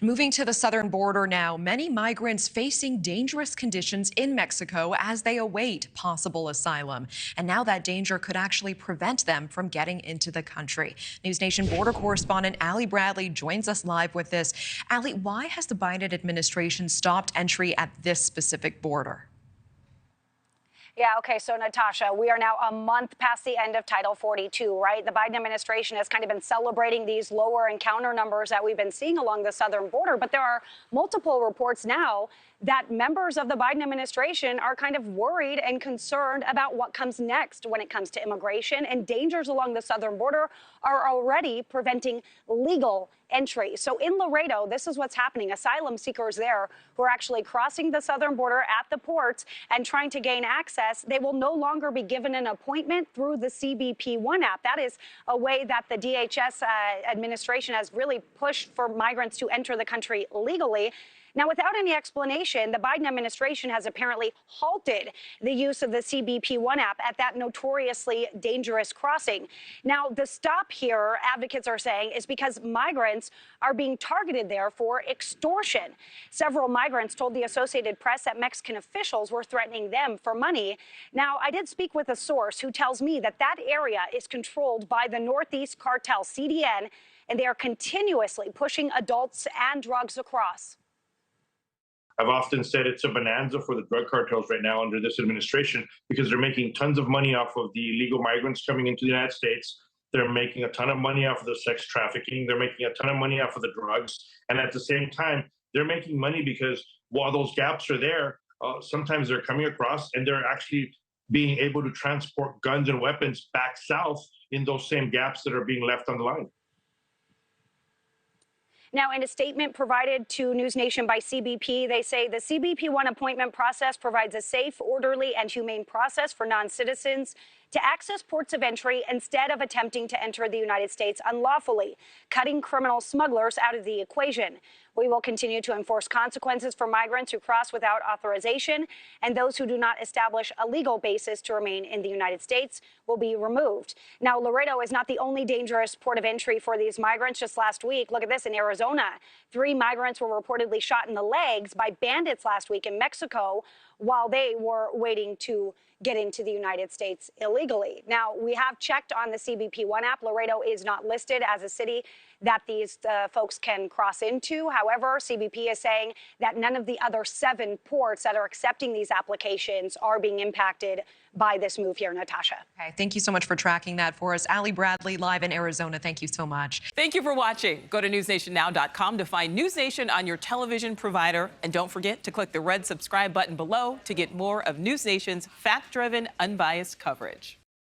Moving to the southern border now, many migrants facing dangerous conditions in Mexico as they await possible asylum. And now that danger could actually prevent them from getting into the country. NewsNation border correspondent Ali Bradley joins us live with this. Ali, why has the Biden administration stopped entry at this specific border? Yeah, okay, so Natasha, we are now a month past the end of Title 42, right? The Biden administration has kind of been celebrating these lower encounter numbers that we've been seeing along the southern border, but there are multiple reports now that members of the Biden administration are kind of worried and concerned about what comes next when it comes to immigration, and dangers along the southern border are already preventing legal entry. So in Laredo, this is what's happening. Asylum seekers there who are actually crossing the southern border at the ports and trying to gain access, they will no longer be given an appointment through the CBP One app. That is a way that the DHS administration has really pushed for migrants to enter the country legally. Now, without any explanation, the Biden administration has apparently halted the use of the CBP One app at that notoriously dangerous crossing. Now, the stop here, advocates are saying, is because migrants are being targeted there for extortion. Several migrants told the Associated Press that Mexican officials were threatening them for money. Now, I did speak with a source who tells me that that area is controlled by the Northeast cartel, CDN, and they are continuously pushing adults and drugs across. I've often said it's a bonanza for the drug cartels right now under this administration because they're making tons of money off of the illegal migrants coming into the United States. They're making a ton of money off of the sex trafficking. They're making a ton of money off of the drugs. And at the same time, they're making money because while those gaps are there, sometimes they're coming across and they're actually being able to transport guns and weapons back south in those same gaps that are being left on the line. Now, in a statement provided to NewsNation by CBP, they say the CBP One appointment process provides a safe, orderly, and humane process for non-citizens to access ports of entry instead of attempting to enter the United States unlawfully, cutting criminal smugglers out of the equation. We will continue to enforce consequences for migrants who cross without authorization, and those who do not establish a legal basis to remain in the United States will be removed. Now, Laredo is not the only dangerous port of entry for these migrants. Just last week, look at this, in Arizona, 3 migrants were reportedly shot in the legs by bandits last week in Mexico while they were waiting to get into the United States illegally. Now, we have checked on the CBP One app. Laredo is not listed as a city that these folks can cross into. However, CBP is saying that none of the other 7 ports that are accepting these applications are being impacted by this move here, Natasha. Okay, thank you so much for tracking that for us. Ali Bradley, live in Arizona. Thank you so much. Thank you for watching. Go to newsnationnow.com to find NewsNation on your television provider. And don't forget to click the red subscribe button below to get more of NewsNation's fact-driven, unbiased coverage.